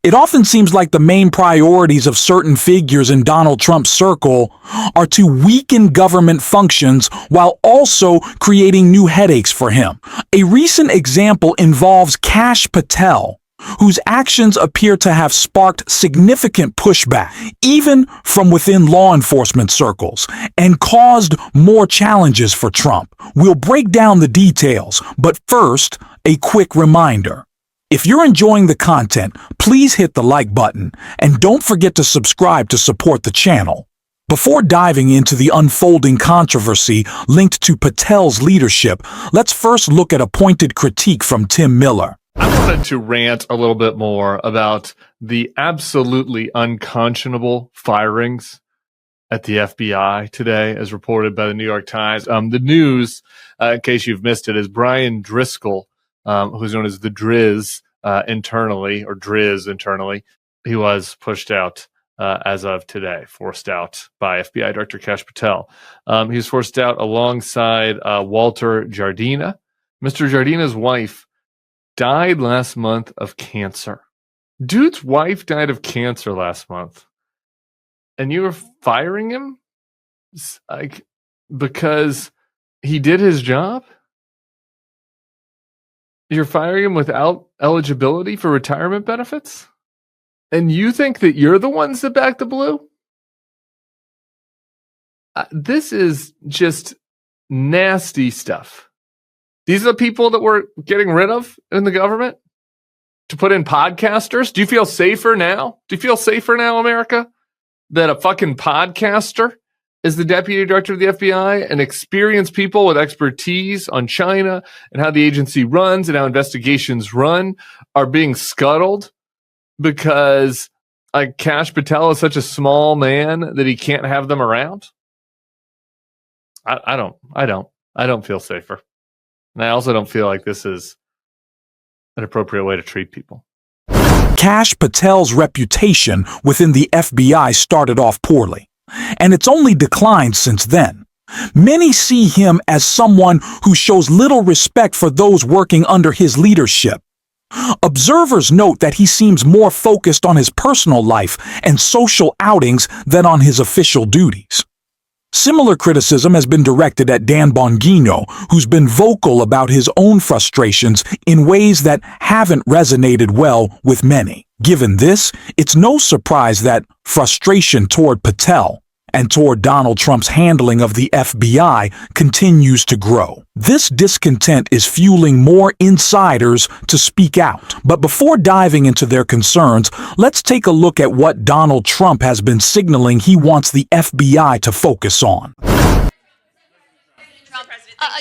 It often seems like the main priorities of certain figures in Donald Trump's circle are to weaken government functions while also creating new headaches for him. A recent example involves Patel, whose actions appear to have sparked significant pushback, even from within law enforcement circles, and caused more challenges for Trump. We'll break down the details, but first, a quick reminder. If you're enjoying the content, please hit the like button, and don't forget to subscribe to support the channel. Before diving into the unfolding controversy linked to Patel's leadership, let's first look at a pointed critique from Tim Miller. I wanted to rant a little bit more about the absolutely unconscionable firings at the FBI today, as reported by the New York Times. The news, in case you've missed it, is Brian Driscoll, who's known as the Driz internally, or Driz internally. He was pushed out as of today, forced out by FBI Director Kash Patel. He was forced out alongside Walter Jardina. Mr. Jardina's wife died last month of cancer. Dude's wife died of cancer last month. And you were firing him? Like, because he did his job? You're firing him without eligibility for retirement benefits? And you think that you're the ones that back the blue? This is just nasty stuff. These are the people that we're getting rid of in the government to put in podcasters. Do you feel safer now? Do you feel safer now, America, that a fucking podcaster is the deputy director of the FBI, and experienced people with expertise on China and how the agency runs and how investigations run are being scuttled because Kash Patel is such a small man that he can't have them around? I don't feel safer. And I also don't feel like this is an appropriate way to treat people. Kash Patel's reputation within the FBI started off poorly, and it's only declined since then. Many see him as someone who shows little respect for those working under his leadership. Observers note that he seems more focused on his personal life and social outings than on his official duties. Similar criticism has been directed at Dan Bongino, who's been vocal about his own frustrations in ways that haven't resonated well with many. Given this, it's no surprise that frustration toward Patel and toward Donald Trump's handling of the FBI continues to grow. This discontent is fueling more insiders to speak out. But before diving into their concerns, let's take a look at what Donald Trump has been signaling he wants the FBI to focus on.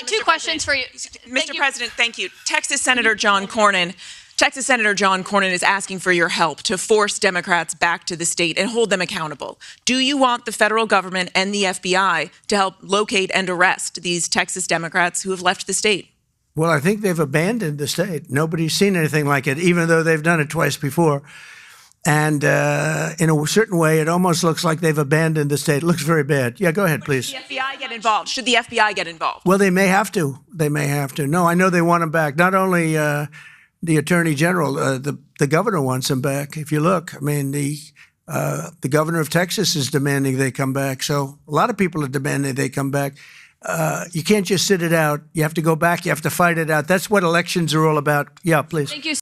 Two questions for you. Mr. President, thank you. Texas Senator John Cornin is asking for your help to force Democrats back to the state and hold them accountable. Do you want the federal government and the FBI to help locate and arrest these Texas Democrats who have left the state? Well, I think they've abandoned the state. Nobody's seen anything like it, even though they've done it twice before. And in a certain way, it almost looks like they've abandoned the state. It looks very bad. Yeah, go ahead, please. Should the FBI get involved? Should the FBI get involved? Well, they may have to. They may have to. No, I know they want them back. Not only the Attorney General, the governor wants them back. If you look, I mean, the governor of Texas is demanding they come back. So a lot of people are demanding they come back. You can't just sit it out. You have to go back. You have to fight it out. That's what elections are all about. Yeah, please. Thank you.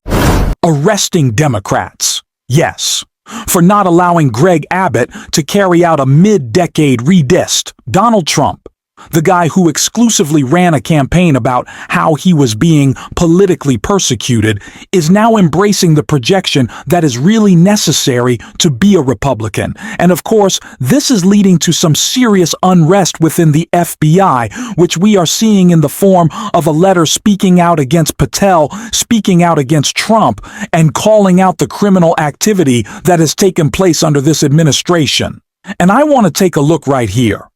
Arresting Democrats. Yes. For not allowing Greg Abbott to carry out a mid-decade redist. Donald Trump, the guy who exclusively ran a campaign about how he was being politically persecuted, is now embracing the projection that is really necessary to be a Republican. And of course, this is leading to some serious unrest within the FBI, which we are seeing in the form of a letter speaking out against Patel, speaking out against Trump, and calling out the criminal activity that has taken place under this administration. And I want to take a look right here.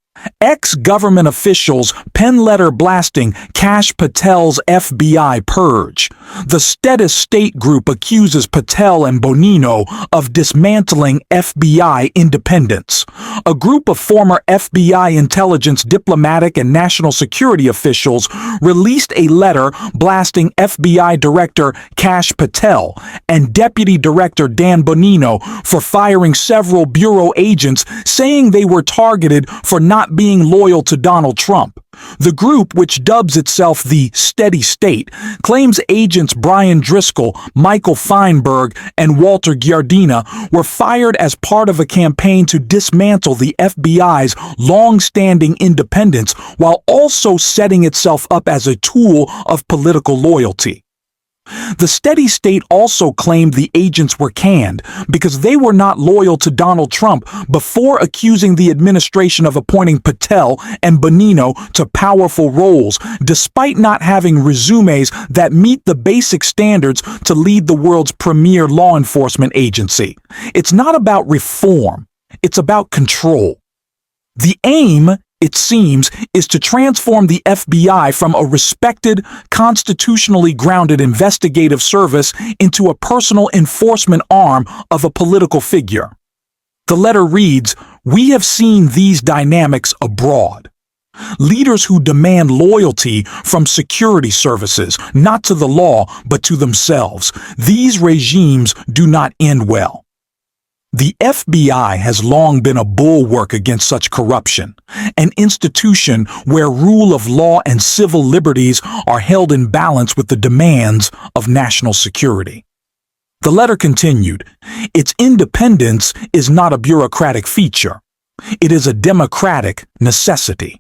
Ex-government officials pen letter blasting Kash Patel's FBI purge. The Steady State group accuses Patel and Bongino of dismantling FBI independence. A group of former FBI intelligence, diplomatic, and national security officials released a letter blasting FBI Director Kash Patel and Deputy Director Dan Bongino for firing several bureau agents, saying they were targeted for not being loyal to Donald Trump. The group, which dubs itself the Steady State, claims agents Brian Driscoll, Michael Feinberg, and Walter Giardina were fired as part of a campaign to dismantle the FBI's long-standing independence while also setting itself up as a tool of political loyalty. The Steady State also claimed the agents were canned because they were not loyal to Donald Trump before accusing the administration of appointing Patel and Bongino to powerful roles, despite not having resumes that meet the basic standards to lead the world's premier law enforcement agency. It's not about reform, it's about control. The aim, it seems, is to transform the FBI from a respected, constitutionally grounded investigative service into a personal enforcement arm of a political figure. The letter reads, "We have seen these dynamics abroad. Leaders who demand loyalty from security services, not to the law, but to themselves. These regimes do not end well." The FBI has long been a bulwark against such corruption, an institution where rule of law and civil liberties are held in balance with the demands of national security. The letter continued, "Its independence is not a bureaucratic feature. It is a democratic necessity."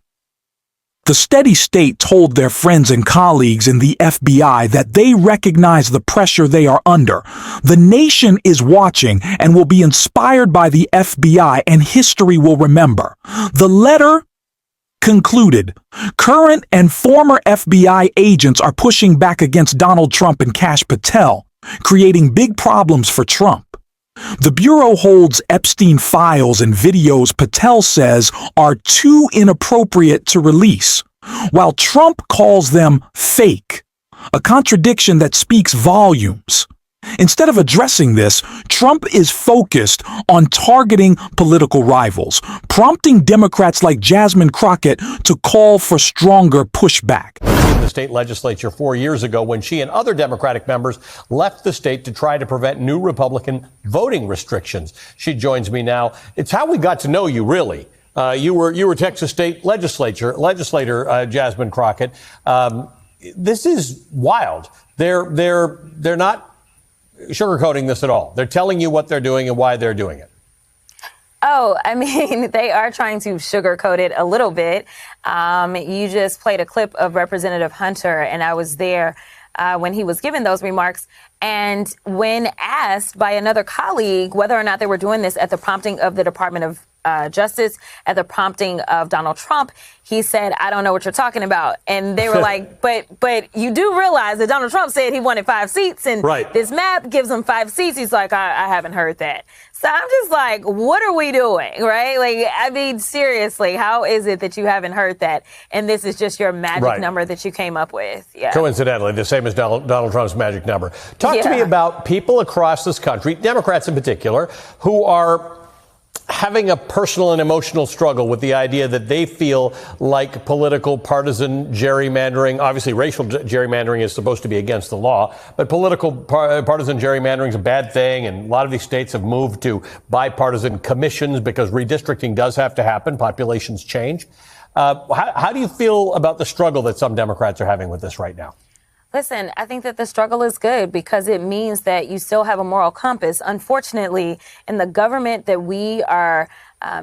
The Steady State told their friends and colleagues in the FBI that they recognize the pressure they are under. The nation is watching and will be inspired by the FBI, and history will remember. The letter concluded, "Current and former FBI agents are pushing back against Donald Trump and Kash Patel, creating big problems for Trump. The Bureau holds Epstein files and videos Patel says are too inappropriate to release, while Trump calls them fake, a contradiction that speaks volumes. Instead of addressing this, Trump is focused on targeting political rivals, prompting Democrats like Jasmine Crockett to call for stronger pushback. In the state legislature 4 years ago when she and other Democratic members left the state to try to prevent new Republican voting restrictions. She joins me now. It's how we got to know you, really. You were Texas state legislator Jasmine Crockett. This is wild. They're not sugarcoating this at all. They're telling you what they're doing and why they're doing it. Oh, I mean, they are trying to sugarcoat it a little bit. You just played a clip of Representative Hunter, and I was there when he was giving those remarks. And when asked by another colleague whether or not they were doing this at the prompting of the Department of Justice, at the prompting of Donald Trump, he said, "I don't know what you're talking about." And they were like, but you do realize that Donald Trump said he wanted 5 seats, and right. This map gives him 5 seats. He's like, I haven't heard that. So I'm just like, what are we doing, right? Like, I mean, seriously, how is it that you haven't heard that? And this is just your magic number that you came up with. Yeah. Coincidentally, the same as Donald Trump's magic number. Talk to me about people across this country, Democrats in particular, who are having a personal and emotional struggle with the idea that they feel like political partisan gerrymandering, obviously racial gerrymandering is supposed to be against the law, but political partisan gerrymandering is a bad thing. And a lot of these states have moved to bipartisan commissions because redistricting does have to happen. Populations change. How do you feel about the struggle that some Democrats are having with this right now? Listen, I think that the struggle is good because it means that you still have a moral compass. Unfortunately, in the government that we are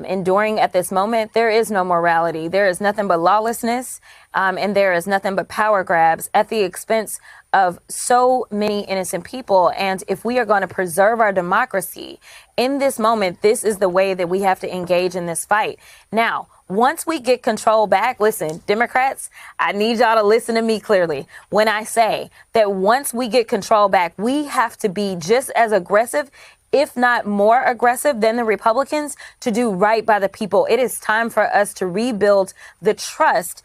enduring at this moment, there is no morality. There is nothing but lawlessness, and there is nothing but power grabs at the expense of so many innocent people. And if we are going to preserve our democracy in this moment, this is the way that we have to engage in this fight. Now, Once we get control back, listen, Democrats, I need y'all to listen to me clearly when I say that once we get control back, we have to be just as aggressive, if not more aggressive than the Republicans, to do right by the people. It is time for us to rebuild the trust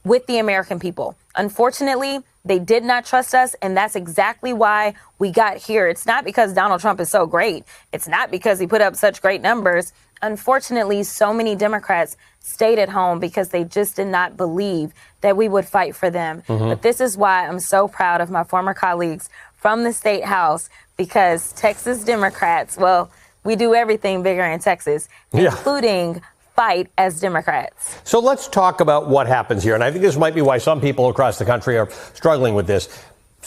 with the American people. Unfortunately, they did not trust us, and that's exactly why we got here. It's not because Donald Trump is so great. It's not because he put up such great numbers. Unfortunately, so many Democrats stayed at home because they just did not believe that we would fight for them. But this is why I'm so proud of my former colleagues from the State House, because Texas Democrats, well, we do everything bigger in Texas, including fight as Democrats. So let's talk about what happens here. And I think this might be why some people across the country are struggling with this.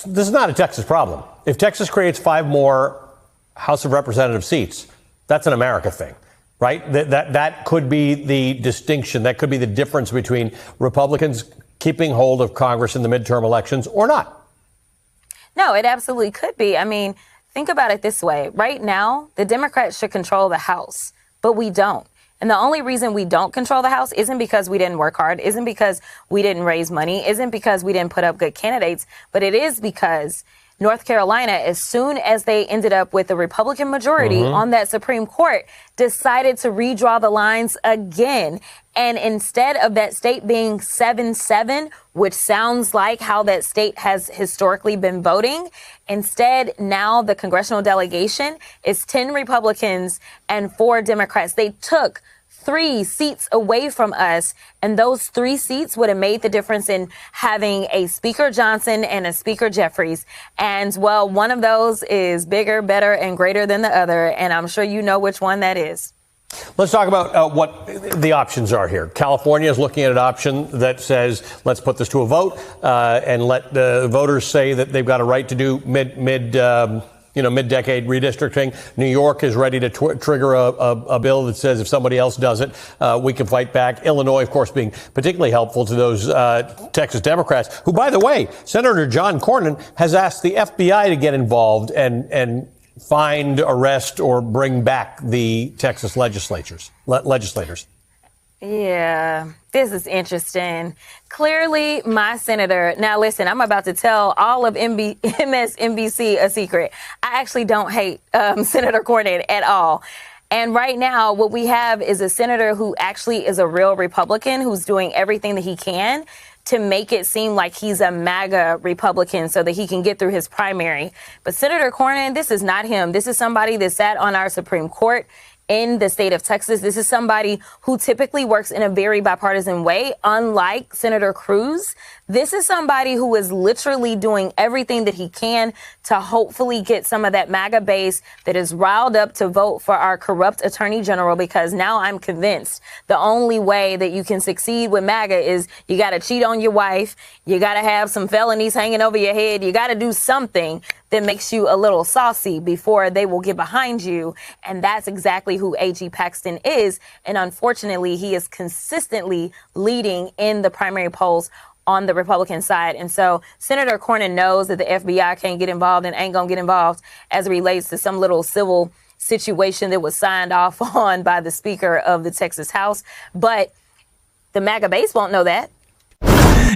This is not a Texas problem. If Texas creates 5 more House of Representative seats, that's an America thing, right? That could be the distinction. That could be the difference between Republicans keeping hold of Congress in the midterm elections or not. No, it absolutely could be. I mean, think about it this way. Right now, the Democrats should control the House, but we don't. And the only reason we don't control the House isn't because we didn't work hard, isn't because we didn't raise money, isn't because we didn't put up good candidates, but it is because North Carolina, as soon as they ended up with a Republican majority on that Supreme Court, decided to redraw the lines again. And instead of that state being 7-7, which sounds like how that state has historically been voting, instead now the congressional delegation is 10 Republicans and 4 Democrats. They took 3 seats away from us, and those 3 seats would have made the difference in having a Speaker Johnson and a Speaker Jeffries. And, well, one of those is bigger, better, and greater than the other, and I'm sure you know which one that is. Let's talk about what the options are here. California is looking at an option that says, let's put this to a vote and let the voters say that they've got a right to do mid-decade redistricting. New York is ready to trigger a bill that says if somebody else does it, we can fight back. Illinois, of course, being particularly helpful to those Texas Democrats, who, by the way, Senator John Cornin has asked the FBI to get involved and find, arrest, or bring back the Texas legislators. Yeah, this is interesting. Clearly, my senator. Now, listen, I'm about to tell all of MSNBC a secret. I actually don't hate Senator Cornin at all. And right now, what we have is a senator who actually is a real Republican who's doing everything that he can to make it seem like he's a MAGA Republican so that he can get through his primary. But Senator Cornin, this is not him. This is somebody that sat on our Supreme Court in the state of Texas. This is somebody who typically works in a very bipartisan way, unlike Senator Cruz. This is somebody who is literally doing everything that he can to hopefully get some of that MAGA base that is riled up to vote for our corrupt attorney general, because now I'm convinced the only way that you can succeed with MAGA is you got to cheat on your wife. You got to have some felonies hanging over your head. You got to do something that makes you a little saucy before they will get behind you. And that's exactly who A.G. Paxton is. And unfortunately, he is consistently leading in the primary polls on the Republican side. And so Senator Cornin knows that the FBI can't get involved and ain't going to get involved as it relates to some little civil situation that was signed off on by the Speaker of the Texas House. But the MAGA base won't know that.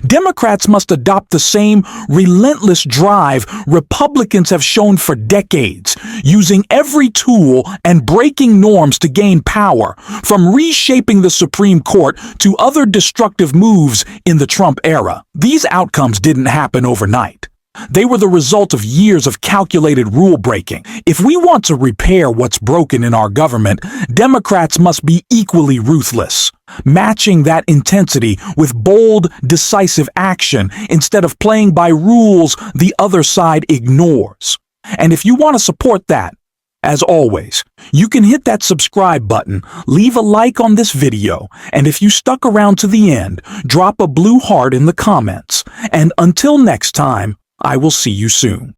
Democrats must adopt the same relentless drive Republicans have shown for decades, using every tool and breaking norms to gain power, from reshaping the Supreme Court to other destructive moves in the Trump era. These outcomes didn't happen overnight. They were the result of years of calculated rule breaking. If we want to repair what's broken in our government, Democrats must be equally ruthless, matching that intensity with bold, decisive action instead of playing by rules the other side ignores. And if you want to support that, as always, you can hit that subscribe button, leave a like on this video, and if you stuck around to the end, drop a blue heart in the comments. And until next time, I will see you soon.